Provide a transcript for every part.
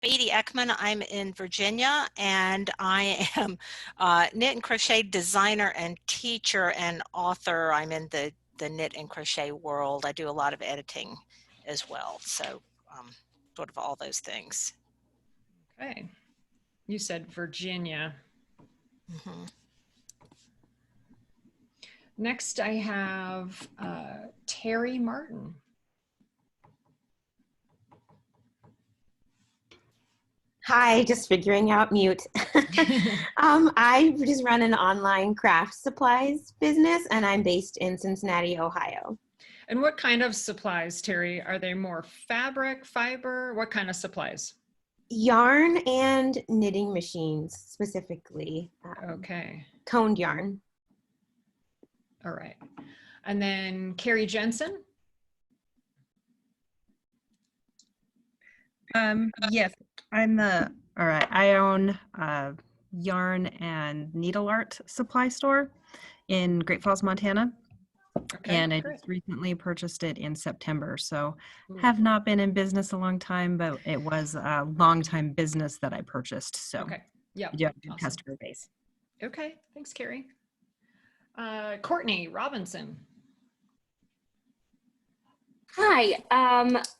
Beatty Ekman. I'm in Virginia, and I am knit and crochet designer and teacher and author. I'm in the knit and crochet world. I do a lot of editing as well, so sort of all those things. Okay. You said Virginia. Mm-hmm. Next, I have Terry Martin. Hi, just figuring out mute. I just run an online craft supplies business, and I'm based in Cincinnati, Ohio. And what kind of supplies, Terry? Are they more fabric, fiber? What kind of supplies? Yarn and knitting machines, specifically. Okay. Coned yarn. All right. And then Carrie Jensen? Yes, I own a yarn and needle art supply store in Great Falls, Montana. Okay, and I great. just recently purchased it in September. So have not been in business a long time, but it was a long time business that I purchased. So Okay, yeah, you have a good awesome. customer base. Okay, thanks, Carrie. Courtney Robinson. Hi,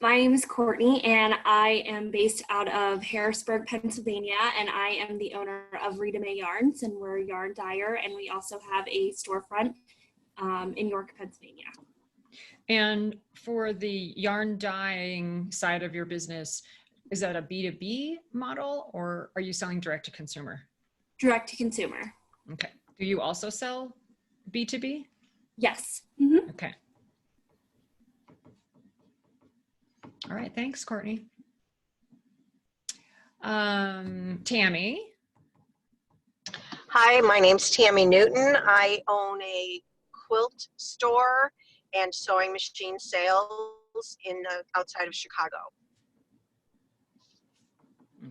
my name is Courtney, and I am based out of Harrisburg, Pennsylvania, and I am the owner of Rita Mae Yarns, and we're a yarn dyer, and we also have a storefront in York, Pennsylvania. And for the yarn dyeing side of your business, is that a B2B model, or are you selling direct to consumer? Direct to consumer. Okay. Do you also sell B2B? Yes. Mm-hmm. Okay. All right, thanks, Courtney. Tammy. Hi, my name's Tammy Newton. I own a quilt store and sewing machine sales in outside of Chicago.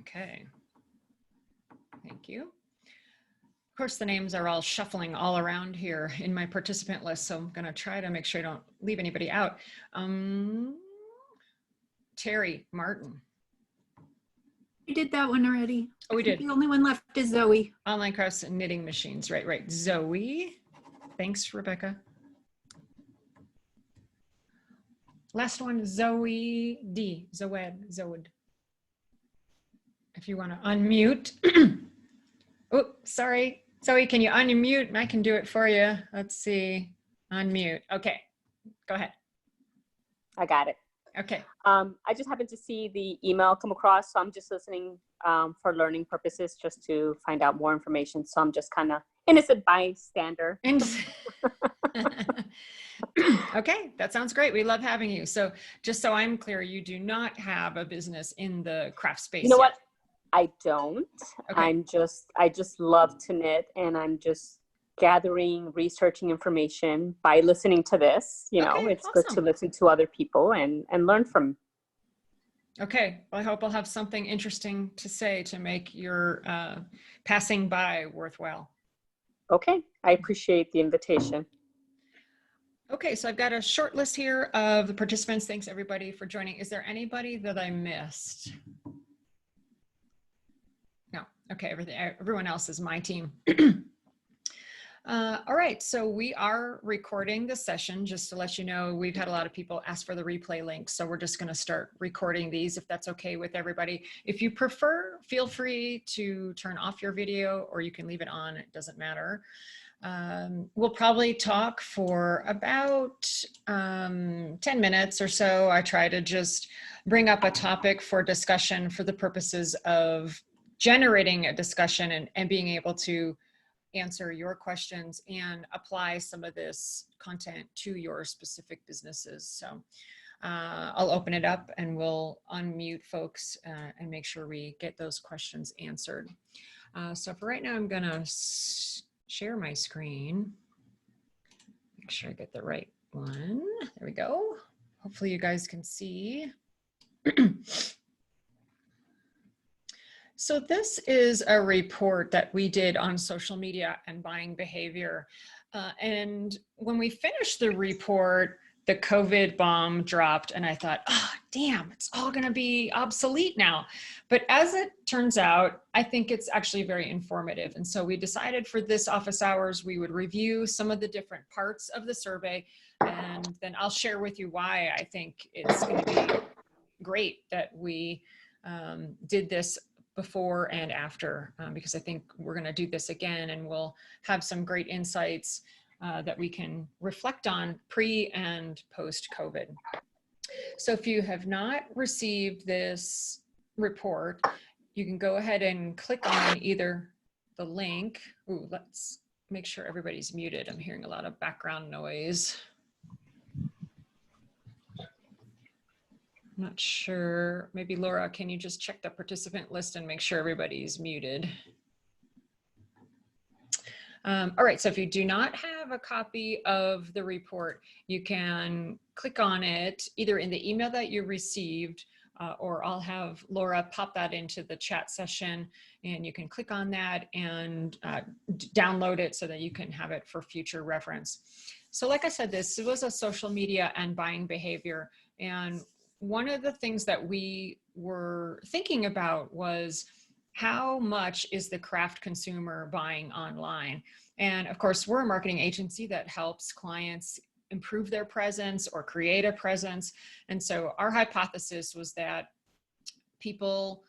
Okay. Thank you. Of course, the names are all shuffling all around here in my participant list, so I'm going to try to make sure I don't leave anybody out. Terry Martin. We did that one already. Oh, we did. The only one left is Zoe. Online crafts and knitting machines. Right, right. Zoe. Thanks, Rebecca. Last one, Zoe D. Zoed. If you want to unmute. Oh, sorry. Zoe, can you unmute? And I can do it for you. Let's see. Unmute. Okay. Go ahead. I got it. Okay. I just happened to see the email come across, so I'm just listening for learning purposes, just to find out more information. So I'm just kind of innocent bystander. Okay, that sounds great. We love having you. So just so I'm clear, you do not have a business in the craft space. You know yet. what? I don't. Okay. I just love to knit, and I'm just gathering, researching information by listening to this. You know, Okay, it's good to awesome. listen to other people and learn from. Okay, well, I hope I'll have something interesting to say to make your passing by worthwhile. Okay, I appreciate the invitation. Okay, so I've got a short list here of the participants. Thanks everybody for joining. Is there anybody that I missed? No, okay, everyone else is my team. All right, so we are recording the session. Just to let you know, we've had a lot of people ask for the replay link, so we're just going to start recording these if that's okay with everybody. If you prefer, feel free to turn off your video, or you can leave it on, it doesn't matter. We'll probably talk for about 10 minutes or so. I try to just bring up a topic for discussion for the purposes of generating a discussion and being able to answer your questions and apply some of this content to your specific businesses. So I'll open it up and we'll unmute folks and make sure we get those questions answered. So for right now, I'm gonna share my screen. Make sure I get the right one. There we go. Hopefully you guys can see. So this is a report that we did on social media and buying behavior. And when we finished the report, the COVID bomb dropped and I thought, oh, damn, it's all going to be obsolete now. But as it turns out, I think it's actually very informative. And so we decided for this office hours, we would review some of the different parts of the survey. And then I'll share with you why I think it's going to be great that we did this before and after, because I think we're going to do this again and we'll have some great insights that we can reflect on pre and post COVID. So if you have not received this report, you can go ahead and click on either the link. Ooh, let's make sure everybody's muted. I'm hearing a lot of background noise. I'm not sure. Maybe Laura, can you just check the participant list and make sure everybody's muted? All right, so if you do not have a copy of the report, you can click on it either in the email that you received, or I'll have Laura pop that into the chat session, and you can click on that and download it so that you can have it for future reference. So like I said, this was a social media and buying behavior. And one of the things that we were thinking about was, how much is the craft consumer buying online? And of course, we're a marketing agency that helps clients improve their presence or create a presence. And so our hypothesis was that people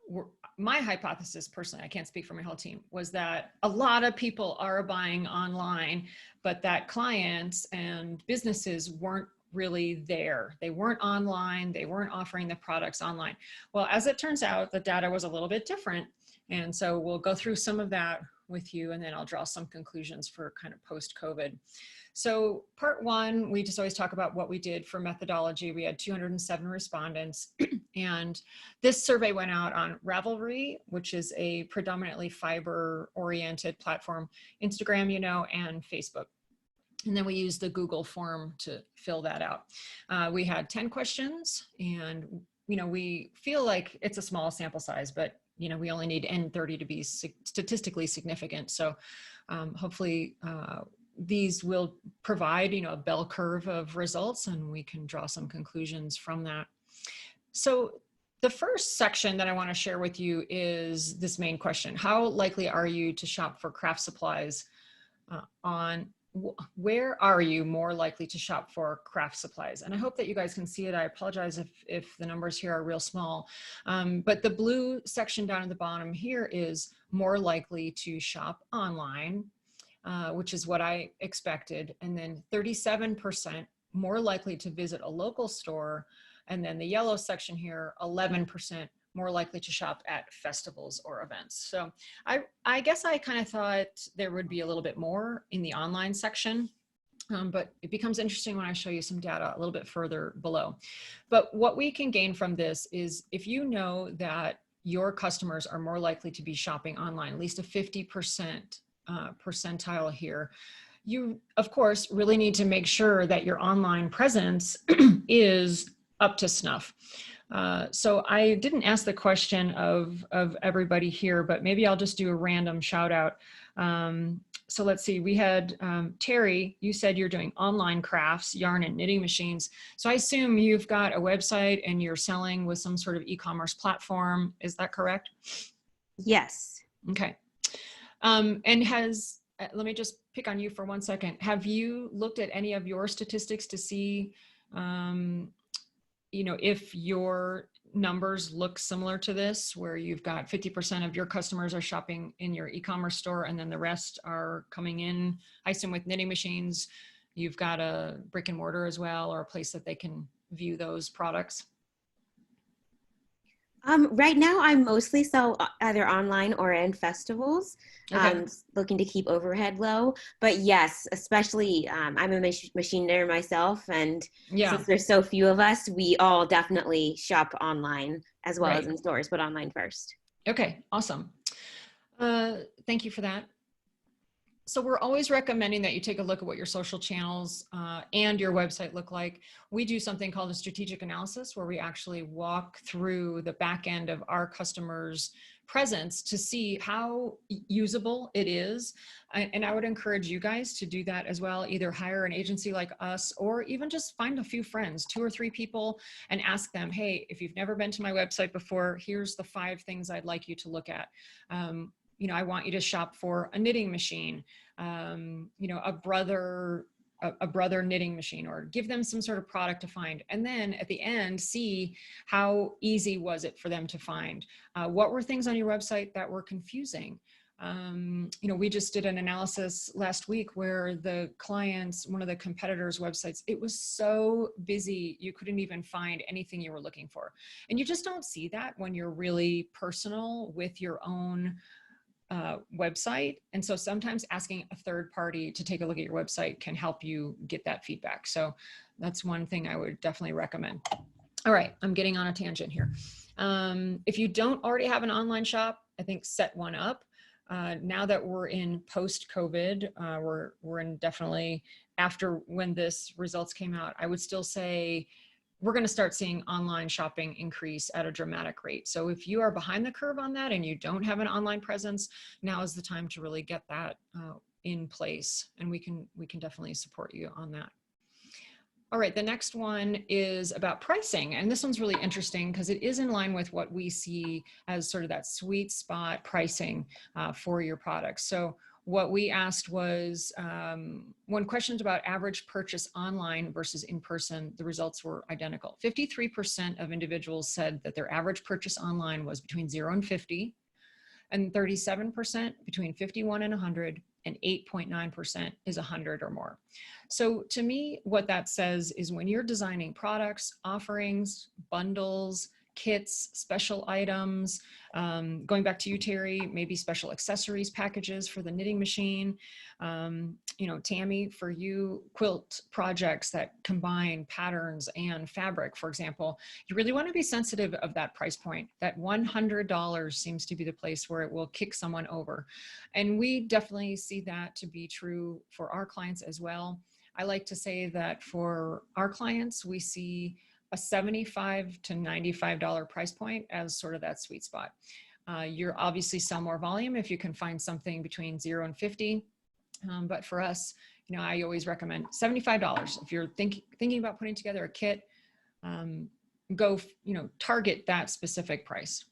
were, my hypothesis personally, I can't speak for my whole team, was that a lot of people are buying online, but that clients and businesses weren't really there. They weren't online. They weren't offering the products online. Well, as it turns out, the data was a little bit different. And so we'll go through some of that with you, and then I'll draw some conclusions for kind of post-COVID. So part one, we just always talk about what we did for methodology. We had 207 respondents, and this survey went out on Ravelry, which is a predominantly fiber-oriented platform, Instagram, you know, and Facebook. And then we used the Google form to fill that out. We had 10 questions, and, you know, we feel like it's a small sample size, but, you know, we only need N30 to be statistically significant. So hopefully these will provide, you know, a bell curve of results, and we can draw some conclusions from that. So the first section that I want to share with you is this main question: how likely are you to shop for craft supplies where are you more likely to shop for craft supplies? And I hope that you guys can see it. I apologize if the numbers here are real small, but the blue section down at the bottom here is more likely to shop online, which is what I expected. And then 37% more likely to visit a local store. And then the yellow section here, 11% more likely to shop at festivals or events. So I guess I kind of thought there would be a little bit more in the online section, but it becomes interesting when I show you some data a little bit further below. But what we can gain from this is, if you know that your customers are more likely to be shopping online, at least a 50% percentile here, you, of course, really need to make sure that your online presence is up to snuff. So I didn't ask the question of everybody here, but maybe I'll just do a random shout out. So let's see, we had Terry, you said you're doing online crafts, yarn and knitting machines. So I assume you've got a website and you're selling with some sort of e-commerce platform. Is that correct? Yes. Okay. And let me just pick on you for 1 second. Have you looked at any of your statistics to see, you know, if your numbers look similar to this, where you've got 50% of your customers are shopping in your e-commerce store and then the rest are coming in? I assume with knitting machines, you've got a brick and mortar as well, or a place that they can view those products. Right now, I mostly sell either online or in festivals. Okay. Looking to keep overhead low. But yes, especially I'm a machine knitter myself, and since there's so few of us, we all definitely shop online as well as in stores, but online first. Okay, awesome. Thank you for that. So we're always recommending that you take a look at what your social channels and your website look like. We do something called a strategic analysis where we actually walk through the back end of our customers' presence to see how usable it is. And I would encourage you guys to do that as well. Either hire an agency like us, or even just find a few friends, 2 or 3 people, and ask them, hey, if you've never been to my website before, here's the 5 things I'd like you to look at. You know, I want you to shop for a knitting machine, you know, a brother knitting machine, or give them some sort of product to find. And then at the end, see how easy was it for them to find. What were things on your website that were confusing? You know, we just did an analysis last week where the clients, one of the competitors' websites, it was so busy, you couldn't even find anything you were looking for. And you just don't see that when you're really personal with your own website. And so sometimes asking a third party to take a look at your website can help you get that feedback. So that's one thing I would definitely recommend. All right, I'm getting on a tangent here. If you don't already have an online shop, I think set one up. Now that we're in post-COVID, we're in definitely after when this results came out, I would still say we're going to start seeing online shopping increase at a dramatic rate. So if you are behind the curve on that and you don't have an online presence, now is the time to really get that in place, and we can definitely support you on that. All right, the next one is about pricing, and this one's really interesting because it is in line with what we see as sort of that sweet spot pricing for your products. So what we asked was, when questioned about average purchase online versus in person, the results were identical. 53% of individuals said that their average purchase online was between 0 and 50, and 37% between 51 and 100, and 8.9% is 100 or more. So to me, what that says is when you're designing products, offerings, bundles, kits, special items, going back to you, Terry, maybe special accessories packages for the knitting machine, you know, Tammy, for you, quilt projects that combine patterns and fabric, for example, you really want to be sensitive of that price point. That $100 seems to be the place where it will kick someone over. And we definitely see that to be true for our clients as well. I like to say that for our clients, we see a $75 to $95 price point as sort of that sweet spot. You're obviously sell more volume if you can find something between 0 and 50. But for us, you know, I always recommend $75. If you're thinking about putting together a kit, go, you know, target that specific price.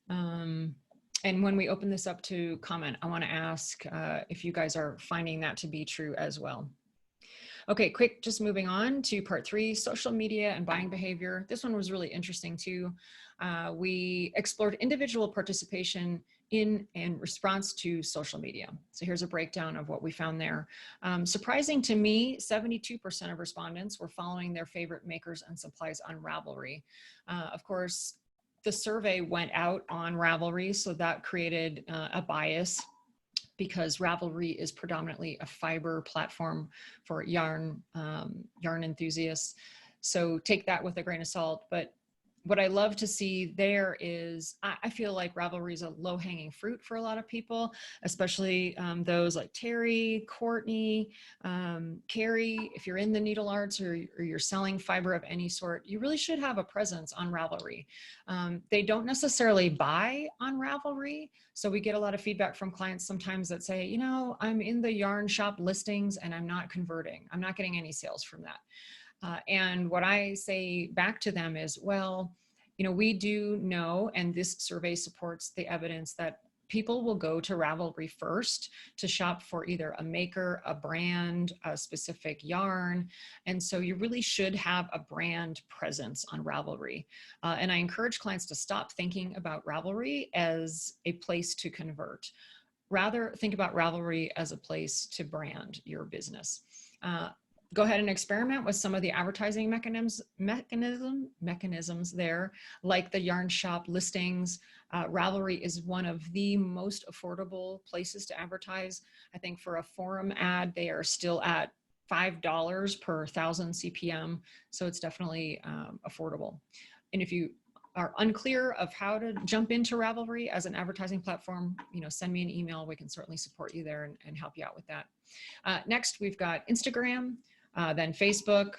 And when we open this up to comment, I want to ask if you guys are finding that to be true as well. Okay, quick, just moving on to part 3, social media and buying behavior. This one was really interesting too. We explored individual participation in and response to social media. So here's a breakdown of what we found there. Surprising to me, 72% of respondents were following their favorite makers and supplies on Ravelry. Of course, the survey went out on Ravelry, so that created a bias, because Ravelry is predominantly a fiber platform for yarn enthusiasts. So take that with a grain of salt. But what I love to see there is, I feel like Ravelry is a low-hanging fruit for a lot of people, especially those like Terry, Courtney, Carrie. If you're in the needle arts or you're selling fiber of any sort, you really should have a presence on Ravelry. They don't necessarily buy on Ravelry. So we get a lot of feedback from clients sometimes that say, you know, I'm in the yarn shop listings and I'm not converting. I'm not getting any sales from that. And what I say back to them is, well, you know, we do know, and this survey supports the evidence, that people will go to Ravelry first to shop for either a maker, a brand, a specific yarn. And so you really should have a brand presence on Ravelry. And I encourage clients to stop thinking about Ravelry as a place to convert. Rather, think about Ravelry as a place to brand your business. Go ahead and experiment with some of the advertising mechanisms there, like the yarn shop listings. Ravelry is one of the most affordable places to advertise. I think for a forum ad, they are still at $5 per 1,000 CPM. So it's definitely affordable. And if you are unclear of how to jump into Ravelry as an advertising platform, send me an email. We can certainly support you there and help you out with that. Next, we've got Instagram, then Facebook,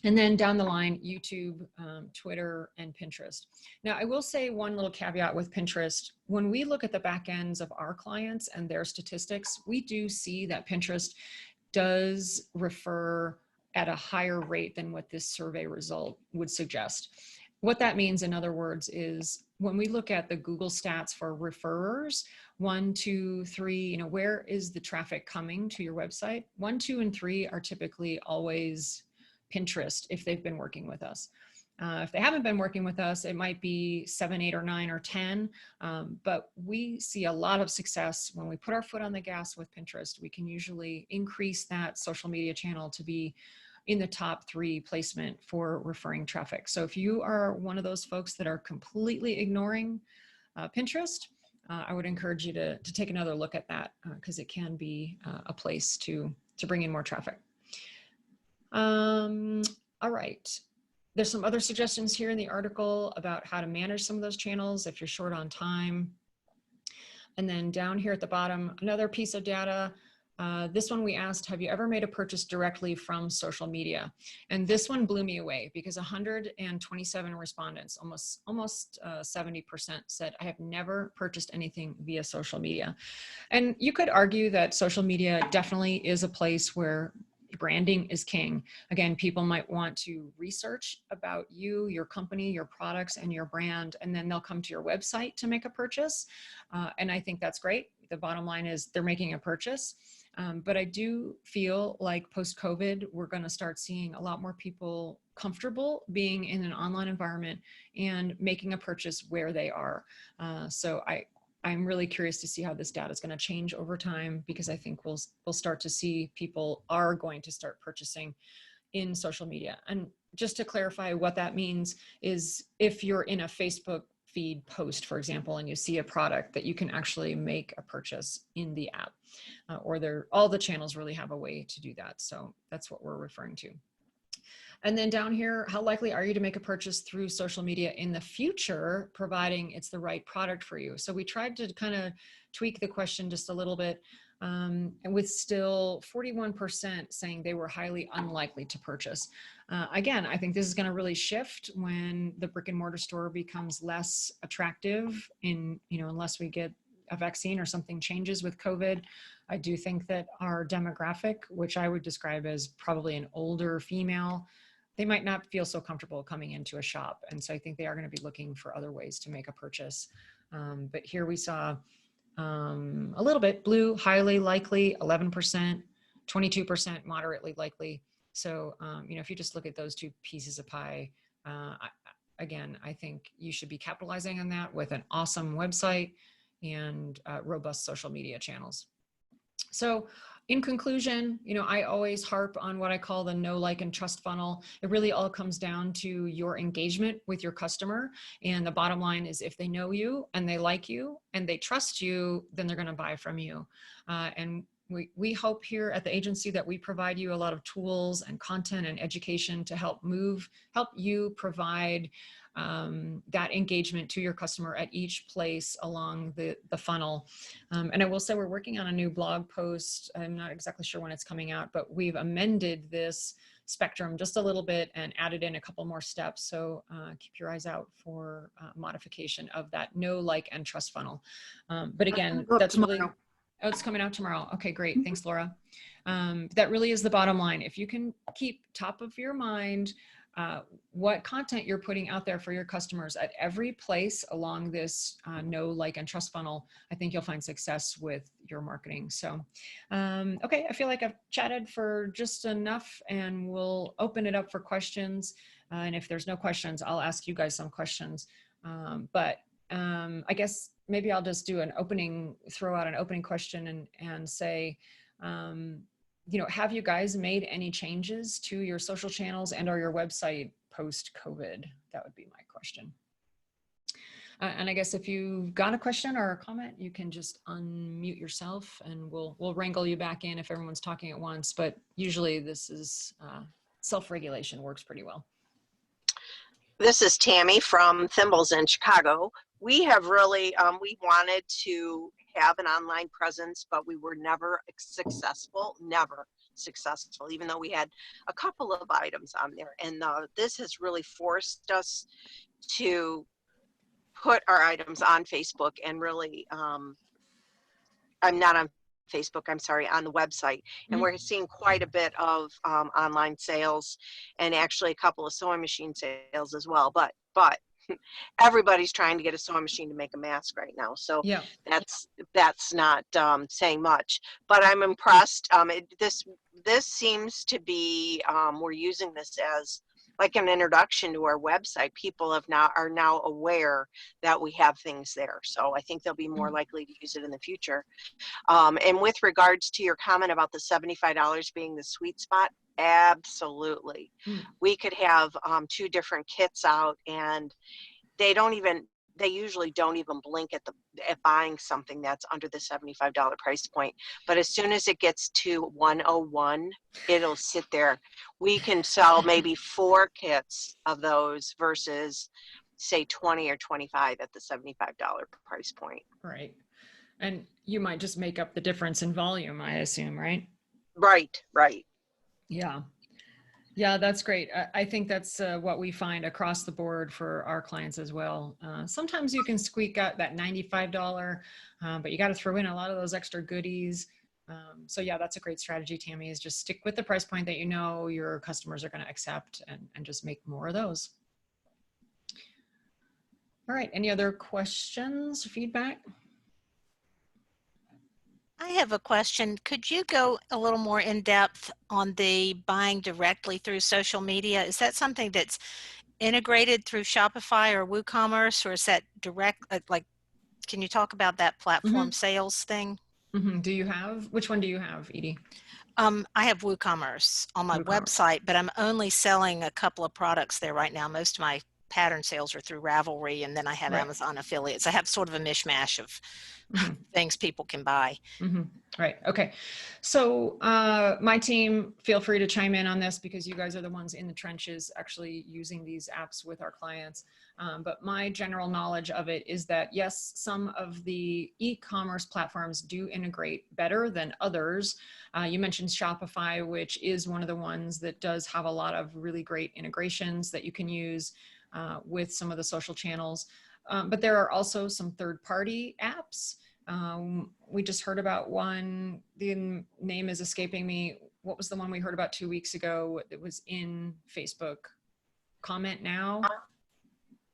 and then down the line, YouTube, Twitter, and Pinterest. Now, I will say one little caveat with Pinterest. When we look at the back ends of our clients and their statistics, we do see that Pinterest does refer at a higher rate than what this survey result would suggest. What that means, in other words, is when we look at the Google stats for referrers, 1, 2, 3, where is the traffic coming to your website? 1, 2, and 3 are typically always Pinterest if they've been working with us. If they haven't been working with us, it might be 7, 8, or 9, or 10. But we see a lot of success when we put our foot on the gas with Pinterest. We can usually increase that social media channel to be in the top 3 placement for referring traffic. So if you are one of those folks that are completely ignoring Pinterest, I would encourage you to take another look at that because it can be a place to bring in more traffic. All right. There's some other suggestions here in the article about how to manage some of those channels if you're short on time. And then down here at the bottom, another piece of data. This one we asked, have you ever made a purchase directly from social media? And this one blew me away because 127 respondents, almost 70% said, I have never purchased anything via social media. And you could argue that social media definitely is a place where branding is king. Again, people might want to research about you, your company, your products, and your brand, and then they'll come to your website to make a purchase. And I think that's great. The bottom line is they're making a purchase. But I do feel like post-COVID, we're going to start seeing a lot more people comfortable being in an online environment and making a purchase where they are. So I'm really curious to see how this data is going to change over time, because I think we'll start to see people are going to start purchasing in social media. And just to clarify what that means is if you're in a Facebook feed post, for example, and you see a product, that you can actually make a purchase in the app, or all the channels really have a way to do that. So that's what we're referring to. And then down here, how likely are you to make a purchase through social media in the future, providing it's the right product for you? So we tried to kind of tweak the question just a little bit, and with still 41% saying they were highly unlikely to purchase. Again, I think this is going to really shift when the brick and mortar store becomes less attractive unless we get a vaccine or something changes with COVID. I do think that our demographic, which I would describe as probably an older female, they might not feel so comfortable coming into a shop. And so I think they are going to be looking for other ways to make a purchase. But here we saw a little bit blue, highly likely, 11%, 22% moderately likely. So, if you just look at those 2 pieces of pie, again, I think you should be capitalizing on that with an awesome website and robust social media channels. So in conclusion, I always harp on what I call the know, like, and trust funnel. It really all comes down to your engagement with your customer. And the bottom line is if they know you and they like you and they trust you, then they're going to buy from you. And we hope here at the agency that we provide you a lot of tools and content and education to help you provide that engagement to your customer at each place along the funnel. And I will say we're working on a new blog post. I'm not exactly sure when it's coming out, but we've amended this spectrum just a little bit and added in a couple more steps. So keep your eyes out for modification of that know, like, and trust funnel. But again, that's really... Oh, it's coming out tomorrow. Okay, great. Thanks, Laura. That really is the bottom line. If you can keep top of your mind what content you're putting out there for your customers at every place along this know, like, and trust funnel, I think you'll find success with your marketing. So, okay, I feel like I've chatted for just enough, and we'll open it up for questions. And if there's no questions, I'll ask you guys some questions. But I guess maybe I'll just do throw out an opening question and say, have you guys made any changes to your social channels and or your website post-COVID? That would be my question. And I guess if you've got a question or a comment, you can just unmute yourself and we'll wrangle you back in if everyone's talking at once. But usually this is self-regulation works pretty well. This is Tammy from Thimbles in Chicago. We have really, we wanted to have an online presence, but we were never successful, even though we had a couple of items on there. And this has really forced us to put our items on Facebook and really, I'm not on Facebook, I'm sorry, on the website. And we're seeing quite a bit of online sales and actually a couple of sewing machine sales as well. But everybody's trying to get a sewing machine to make a mask right now. So Yeah. that's not saying much, but I'm impressed. This seems to be, we're using this as like an introduction to our website. People are now aware that we have things there. So I think they'll be more likely to use it in the future. And with regards to your comment about the $75 being the sweet spot, absolutely. We could have 2 different kits out, and they usually don't even blink at buying something that's under the $75 price point. But as soon as it gets to 101, it'll sit there. We can sell maybe 4 kits of those versus say 20 or 25 at the $75 price point. Right. And you might just make up the difference in volume, I assume, right? Right. Yeah. Yeah, that's great. I think that's what we find across the board for our clients as well. Sometimes you can squeak out that $95, but you got to throw in a lot of those extra goodies. So yeah, that's a great strategy, Tammy, is just stick with the price point that you know your customers are going to accept and just make more of those. All right. Any other questions, feedback? I have a question. Could you go a little more in depth on the buying directly through social media? Is that something that's integrated through Shopify or WooCommerce, or is that direct? Can you talk about that platform sales thing? Which one do you have, Edie? I have WooCommerce on my website, but I'm only selling a couple of products there right now. Most of my pattern sales are through Ravelry, and then I have Amazon affiliates. I have sort of a mishmash of things people can buy. Right. Okay. So my team, feel free to chime in on this because you guys are the ones in the trenches actually using these apps with our clients. But my general knowledge of it is that, yes, some of the e-commerce platforms do integrate better than others. You mentioned Shopify, which is one of the ones that does have a lot of really great integrations that you can use with some of the social channels. But there are also some third-party apps. We just heard about one, the name is escaping me. What was the one we heard about 2 weeks ago that was in Facebook? Comment Now?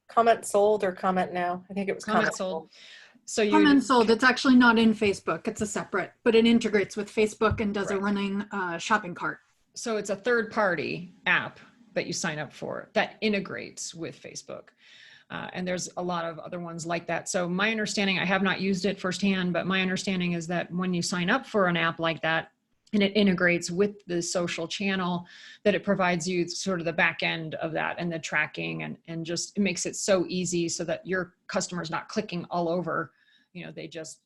Comment Sold or Comment Now? I think it was Comment Sold. So Comment Sold, it's actually not in Facebook. It's a separate, but it integrates with Facebook and does a running shopping cart. So it's a third-party app that you sign up for that integrates with Facebook. And there's a lot of other ones like that. So my understanding, I have not used it firsthand, but my understanding is that when you sign up for an app like that and it integrates with the social channel, that it provides you sort of the back end of that and the tracking and just it makes it so easy so that your customer's not clicking all over. You know, they just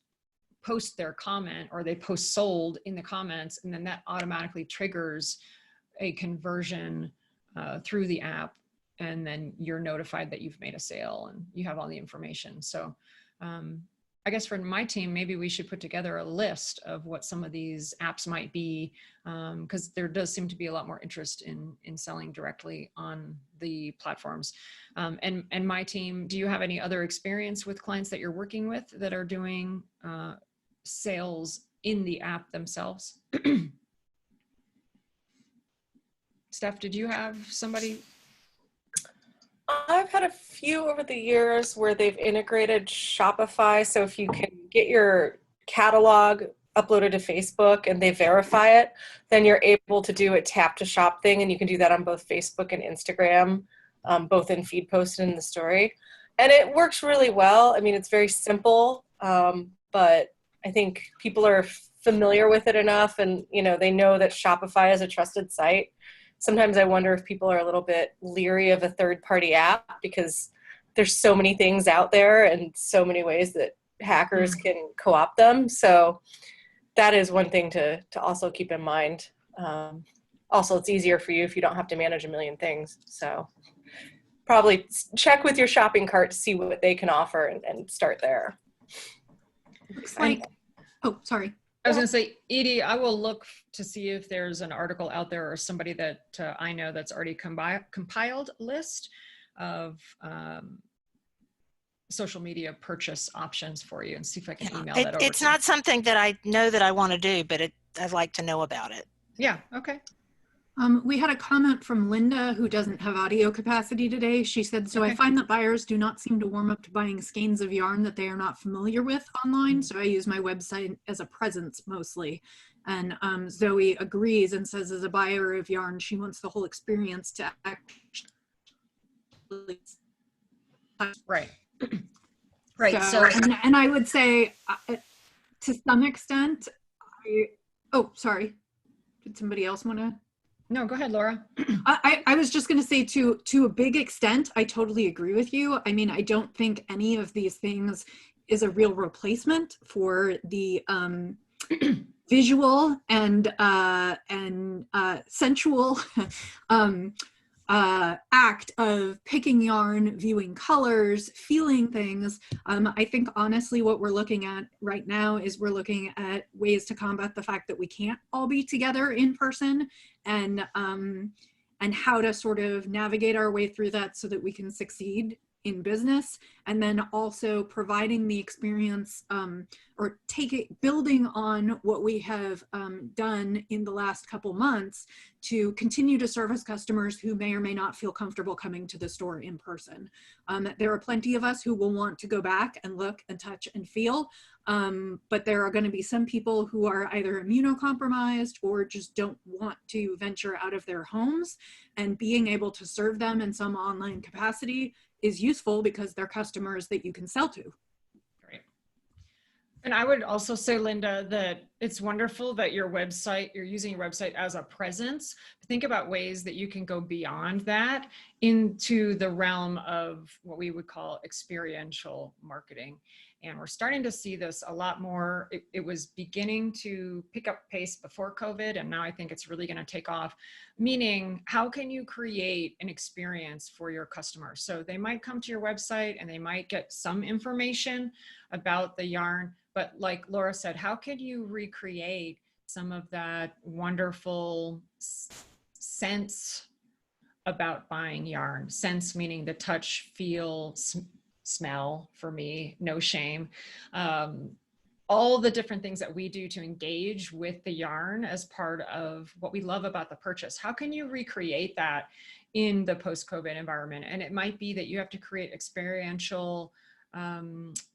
post their comment or they post sold in the comments, and then that automatically triggers a conversion through the app. And then you're notified that you've made a sale and you have all the information. So I guess for my team, maybe we should put together a list of what some of these apps might be, because there does seem to be a lot more interest in selling directly on the platforms. And my team, do you have any other experience with clients that you're working with that are doing sales in the app themselves? Steph, did you have somebody? I've had a few over the years where they've integrated Shopify. So if you can get your catalog uploaded to Facebook and they verify it, then you're able to do a tap to shop thing. And you can do that on both Facebook and Instagram, both in feed post and in the story. And it works really well. I mean, it's very simple, but I think people are familiar with it enough and, you know, they know that Shopify is a trusted site. Sometimes I wonder if people are a little bit leery of a third-party app because there's so many things out there and so many ways that hackers can co-opt them. So that is one thing to also keep in mind. Also, it's easier for you if you don't have to manage a million things. So probably check with your shopping cart to see what they can offer and start there. Looks like, oh, sorry. I was going to say, Edie, I will look to see if there's an article out there or somebody that I know that's already compiled list of social media purchase options for you, and see if I can email that over. It's not something that I know that I want to do, but I'd like to know about it. Yeah, okay. We had a comment from Linda, who doesn't have audio capacity today. She said, so I find that buyers do not seem to warm up to buying skeins of yarn that they are not familiar with online. So I use my website as a presence mostly. And Zoe agrees and says, as a buyer of yarn, she wants the whole experience to actually. Right. Right. So and I would say to some extent, oh, sorry. Did somebody else want to? No, go ahead, Laura. I was just going to say to a big extent, I totally agree with you. I mean, I don't think any of these things is a real replacement for the visual and sensual act of picking yarn, viewing colors, feeling things. I think honestly what we're looking at right now is we're looking at ways to combat the fact that we can't all be together in person, and how to sort of navigate our way through that so that we can succeed in business, and then also providing the experience or building on what we have done in the last couple months to continue to service customers who may or may not feel comfortable coming to the store in person. There are plenty of us who will want to go back and look and touch and feel, but there are going to be some people who are either immunocompromised or just don't want to venture out of their homes, and being able to serve them in some online capacity is useful because they're customers that you can sell to. Great. And I would also say, Linda, that it's wonderful that you're using your website as a presence. Think about ways that you can go beyond that into the realm of what we would call experiential marketing. And we're starting to see this a lot more. It was beginning to pick up pace before COVID, and now I think it's really going to take off. Meaning, how can you create an experience for your customers? So they might come to your website and they might get some information about the yarn, but like Laura said, how could you recreate some of that wonderful sense about buying yarn? Sense meaning the touch, feel, smell, for me, no shame. All the different things that we do to engage with the yarn as part of what we love about the purchase. How can you recreate that in the post-COVID environment? And it might be that you have to create experiential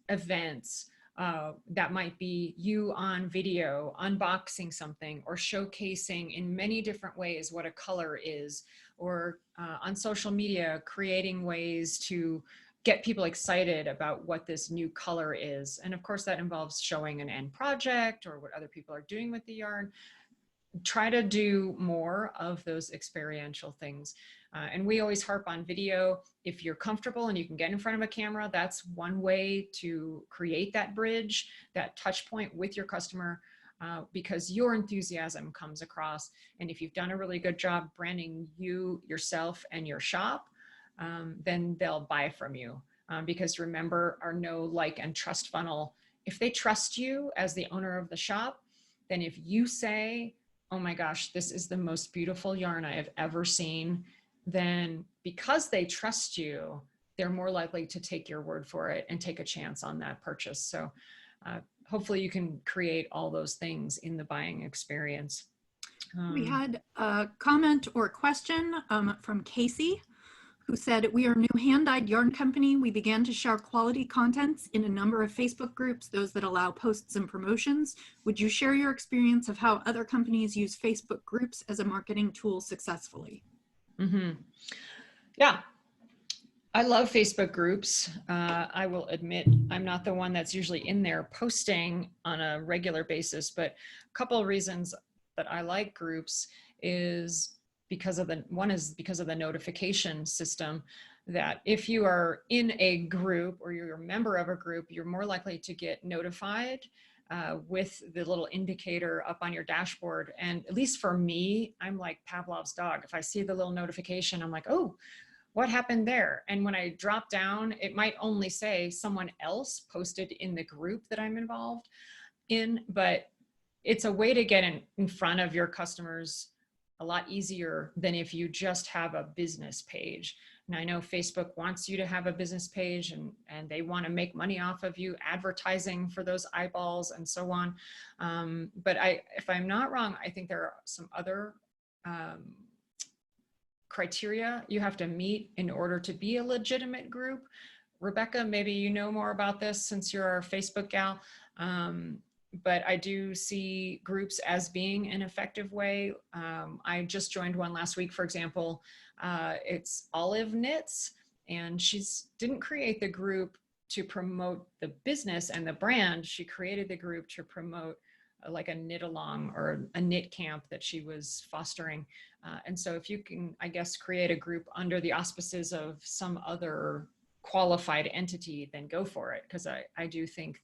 events. That might be you on video, unboxing something, or showcasing in many different ways what a color is, or on social media, creating ways to get people excited about what this new color is. And of course that involves showing an end project or what other people are doing with the yarn. Try to do more of those experiential things. And we always harp on video. If you're comfortable and you can get in front of a camera, that's one way to create that bridge, that touch point with your customer, because your enthusiasm comes across. And if you've done a really good job branding you, yourself, and your shop, then they'll buy from you. Because remember our know, like, and trust funnel. If they trust you as the owner of the shop, then if you say, oh my gosh, this is the most beautiful yarn I have ever seen, then because they trust you, they're more likely to take your word for it and take a chance on that purchase. So hopefully you can create all those things in the buying experience. We had a comment or question from Casey, who said, we are a new hand-dyed yarn company. We began to share quality contents in a number of Facebook groups, those that allow posts and promotions. Would you share your experience of how other companies use Facebook groups as a marketing tool successfully? Mm-hmm. Yeah, I love Facebook groups. I will admit I'm not the one that's usually in there posting on a regular basis, but a couple of reasons that I like groups is because of the notification system, that if you are in a group or you're a member of a group, you're more likely to get notified with the little indicator up on your dashboard. And at least for me, I'm like Pavlov's dog. If I see the little notification, I'm like, oh, what happened there? And when I drop down, it might only say someone else posted in the group that I'm involved in, but it's a way to get in front of your customers a lot easier than if you just have a business page. And I know Facebook wants you to have a business page, and they want to make money off of you advertising for those eyeballs and so on. But if I'm not wrong, I think there are some other criteria you have to meet in order to be a legitimate group. Rebecca, maybe you know more about this since you're our Facebook gal. But I do see groups as being an effective way. I just joined one last week, for example. It's Olive Knits, and she didn't create the group to promote the business and the brand. She created the group to promote like a knit along or a knit camp that she was fostering. And so if you can, I guess, create a group under the auspices of some other qualified entity, then go for it. Because I do think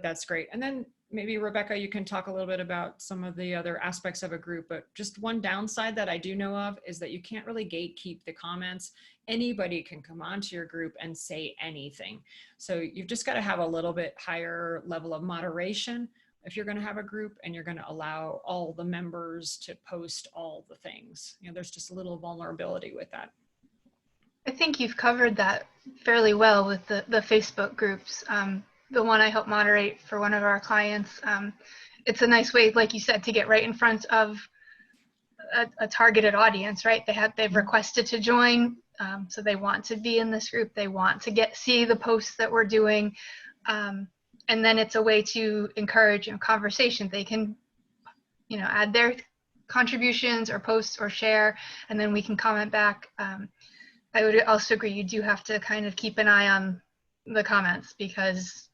that's great. And then maybe Rebecca, you can talk a little bit about some of the other aspects of a group, but just one downside that I do know of is that you can't really gatekeep the comments. Anybody can come onto your group and say anything. So you've just got to have a little bit higher level of moderation if you're going to have a group and you're going to allow all the members to post all the things. You know, there's just a little vulnerability with that. I think you've covered that fairly well with the Facebook groups. The one I help moderate for one of our clients, it's a nice way, like you said, to get right in front of a targeted audience, right? They've requested to join, so they want to be in this group. They want to see the posts that we're doing, and then it's a way to encourage conversation. They can, add their contributions or post or share, and then we can comment back. I would also agree you do have to kind of keep an eye on the comments because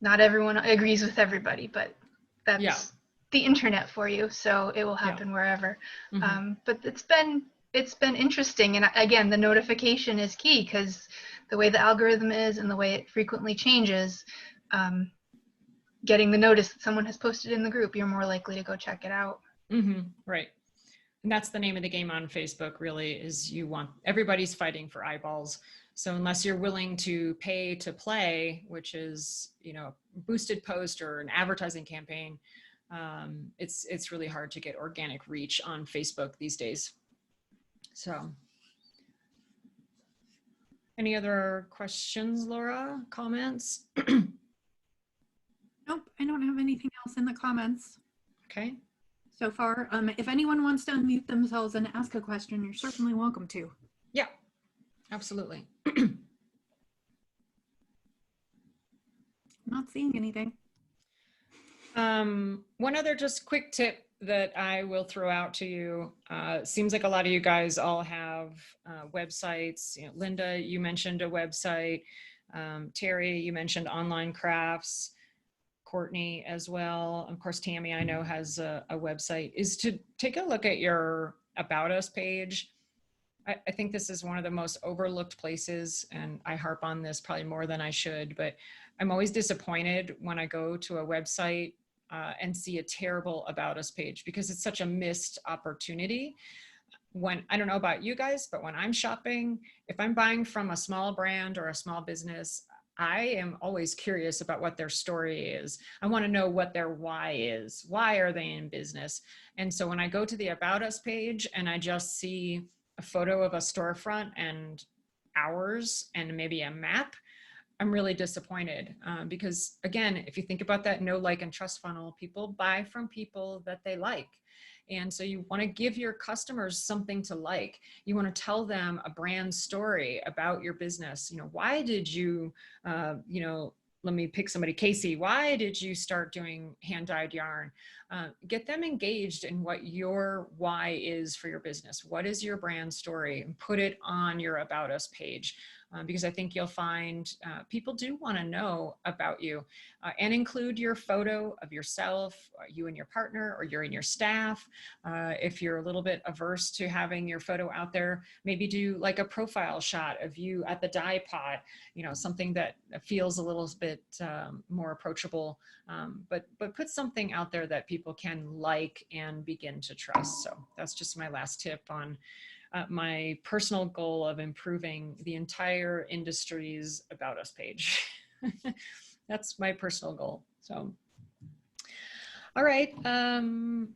not everyone agrees with everybody, but that's the internet for you, so it will happen wherever. But it's been interesting, and again, the notification is key because the way the algorithm is and the way it frequently changes, getting the notice that someone has posted in the group, you're more likely to go check it out. Right. And that's the name of the game on Facebook, really, is everybody's fighting for eyeballs. So unless you're willing to pay to play, which is, a boosted post or an advertising campaign, it's really hard to get organic reach on Facebook these days. So any other questions, Laura, comments? Nope, I don't have anything else in the comments. Okay. So far, if anyone wants to unmute themselves and ask a question, you're certainly welcome to. Yeah, absolutely. Not seeing anything. One other just quick tip that I will throw out to you. Seems like a lot of you guys all have websites. Linda, you mentioned a website. Terry, you mentioned online crafts. Courtney as well. Of course, Tammy, I know, has a website, is to take a look at your About Us page. I think this is one of the most overlooked places, and I harp on this probably more than I should, but I'm always disappointed when I go to a website and see a terrible About Us page because it's such a missed opportunity. I don't know about you guys, but when I'm shopping, if I'm buying from a small brand or a small business, I am always curious about what their story is. I want to know what their why is. Why are they in business? And so when I go to the About Us page and I just see a photo of a storefront and hours and maybe a map, I'm really disappointed because, again, if you think about that know, like, and trust funnel, people buy from people that they like. And so you want to give your customers something to like. You want to tell them a brand story about your business. Why did you, let me pick somebody, Casey, why did you start doing hand-dyed yarn? Get them engaged in what your why is for your business. What is your brand story? And put it on your About Us page. Because I think you'll find people do want to know about you, and include your photo of yourself, you and your partner, or you and your staff. If you're a little bit averse to having your photo out there, maybe do like a profile shot of you at the dye pot, something that feels a little bit more approachable, but put something out there that people can like and begin to trust. So that's just my last tip on my personal goal of improving the entire industry's About Us page. That's my personal goal. So, all right. Leanne,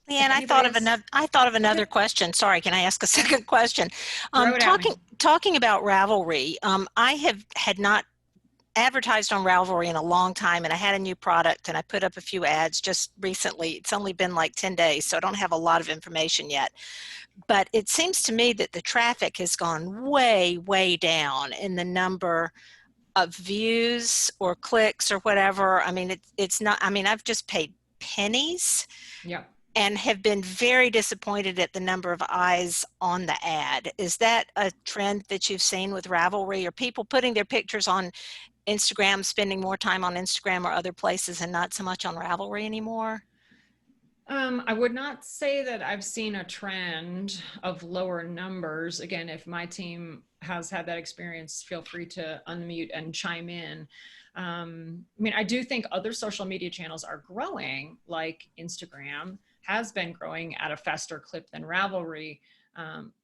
I thought of another question. Sorry, can I ask a second question? Throw it at me. Talking about Ravelry, I had not advertised on Ravelry in a long time, and I had a new product and I put up a few ads just recently. It's only been like 10 days, so I don't have a lot of information yet. But it seems to me that the traffic has gone way, way down in the number of views or clicks or whatever. I mean, it's not, I mean, I've just paid pennies. Yeah. And have been very disappointed at the number of eyes on the ad. Is that a trend that you've seen with Ravelry? Are people putting their pictures on Instagram, spending more time on Instagram or other places and not so much on Ravelry anymore? I would not say that I've seen a trend of lower numbers. Again, if my team has had that experience, feel free to unmute and chime in. I mean, I do think other social media channels are growing, like Instagram has been growing at a faster clip than Ravelry.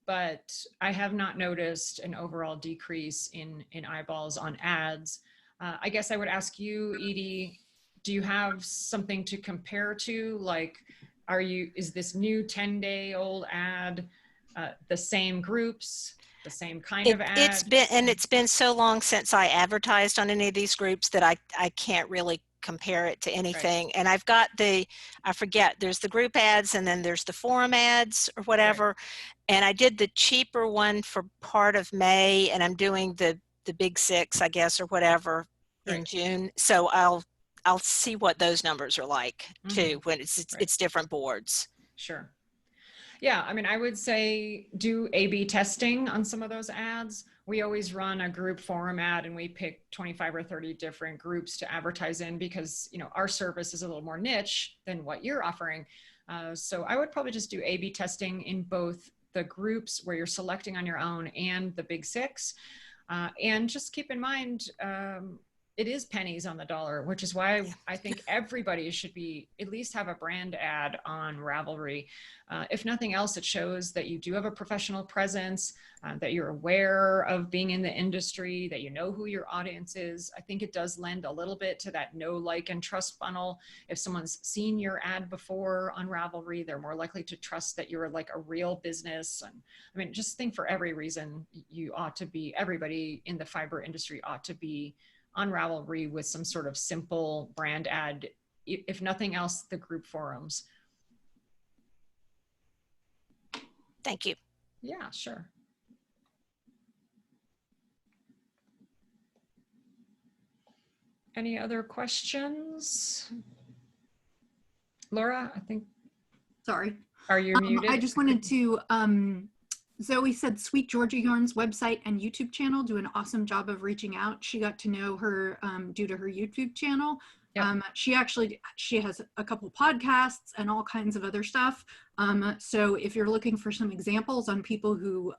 But I have not noticed an overall decrease in eyeballs on ads. I guess I would ask you, Edie, do you have something to compare to? Like, is this new 10-day-old ad the same groups, the same kind of ad? It's been so long since I advertised on any of these groups that I can't really compare it to anything. Right. And I've got I forget, there's the group ads and then there's the forum ads or whatever. Right. And I did the cheaper one for part of May, and I'm doing the big 6, I guess, or whatever, right, in June. So I'll see what those numbers are like too, when it's different boards. Sure. Yeah, I mean, I would say do A/B testing on some of those ads. We always run a group forum ad and we pick 25 or 30 different groups to advertise in because, you know, our service is a little more niche than what you're offering. So I would probably just do A/B testing in both the groups where you're selecting on your own and the big 6. And just keep in mind, it is pennies on the dollar, which is why I think everybody should at least have a brand ad on Ravelry. If nothing else, it shows that you do have a professional presence, that you're aware of being in the industry, that you know who your audience is. I think it does lend a little bit to that know, like, and trust funnel. If someone's seen your ad before on Ravelry, they're more likely to trust that you're like a real business. And I mean, just think for every reason everybody in the fiber industry ought to be on Ravelry with some sort of simple brand ad, if nothing else, the group forums. Thank you. Yeah, sure. Any other questions? Laura, I think. Sorry. Are you muted? I just wanted to, Zoe said Sweet Georgia Yarn's website and YouTube channel do an awesome job of reaching out. She got to know her due to her YouTube channel. Yep. She has a couple podcasts and all kinds of other stuff. So if you're looking for some examples on people who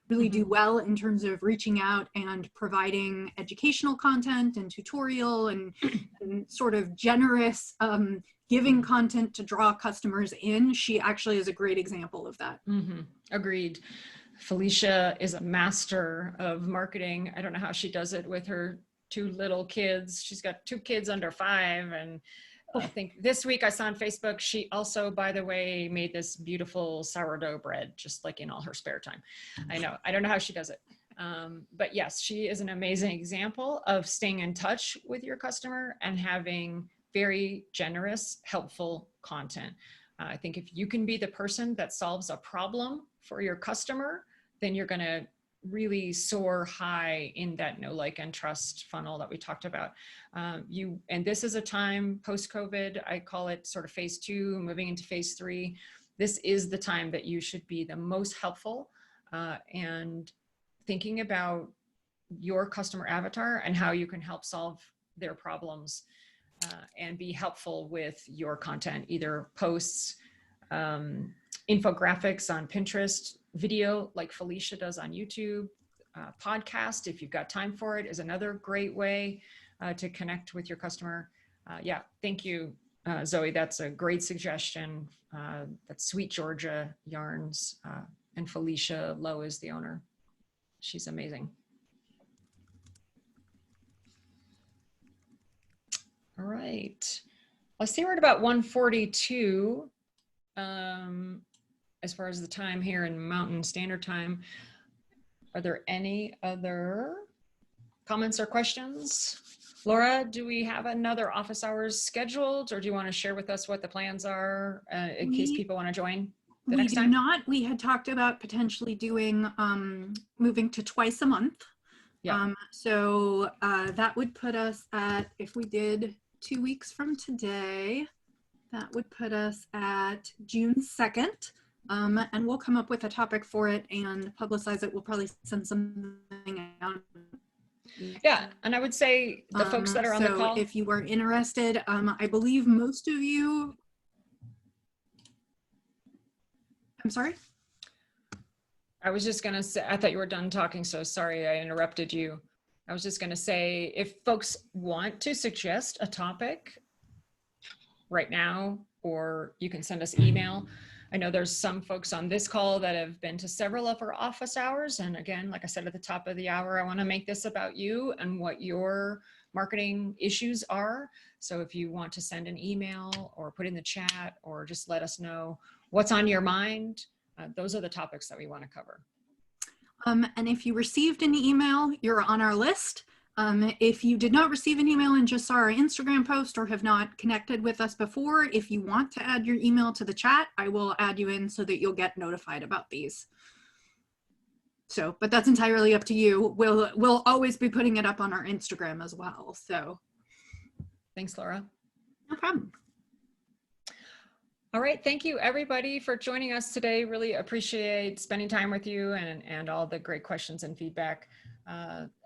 really do well in terms of reaching out and providing educational content and tutorial and sort of generous giving content to draw customers in, she actually is a great example of that. Agreed. Felicia is a master of marketing. I don't know how she does it with her 2 little kids. She's got 2 kids under 5. And I think this week I saw on Facebook, she also, by the way, made this beautiful sourdough bread, just like in all her spare time. I know, I don't know how she does it. But yes, she is an amazing example of staying in touch with your customer and having very generous, helpful content. I think if you can be the person that solves a problem for your customer, then you're going to really soar high in that know, like, and trust funnel that we talked about. And this is a time post-COVID, I call it sort of phase 2, moving into phase 3. This is the time that you should be the most helpful and thinking about your customer avatar and how you can help solve their problems. And be helpful with your content, either posts, infographics on Pinterest, video like Felicia does on YouTube, podcast, if you've got time for it, is another great way to connect with your customer. Yeah, thank you, Zoe. That's a great suggestion. That's Sweet Georgia Yarns And Felicia Lowe is the owner. She's amazing. All right. I see we're at about 1:42 as far as the time here in Mountain Standard Time. Are there any other comments or questions? Laura, do we have another office hours scheduled, or do you want to share with us what the plans are in case people want to join the next time? We do not. We had talked about potentially doing, moving to twice a month. Yeah. So that would put us at, if we did 2 weeks from today, that would put us at June 2nd. And we'll come up with a topic for it and publicize it. We'll probably send something out. Yeah, and I would say the folks that are on the call. So if you were interested, I believe most of you, I'm sorry? I was just gonna say, I thought you were done talking, so sorry I interrupted you. I was just gonna say, if folks want to suggest a topic right now, or you can send us email. I know there's some folks on this call that have been to several of our office hours. And again, like I said at the top of the hour, I want to make this about you and what your marketing issues are. So if you want to send an email or put in the chat or just let us know what's on your mind, those are the topics that we want to cover. And if you received an email, you're on our list. If you did not receive an email and just saw our Instagram post or have not connected with us before, if you want to add your email to the chat, I will add you in so that you'll get notified about these. So, but that's entirely up to you. We'll always be putting it up on our Instagram as well. So, thanks, Laura. No problem. All right, thank you everybody for joining us today. Really appreciate spending time with you and all the great questions and feedback.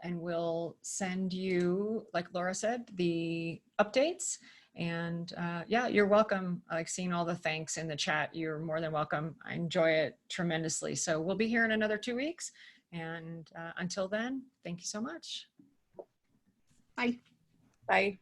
And we'll send you, like Laura said, the updates. And yeah, you're welcome. I like seeing all the thanks in the chat. You're more than welcome. I enjoy it tremendously. So we'll be here in another 2 weeks. And until then, thank you so much. Bye. Bye.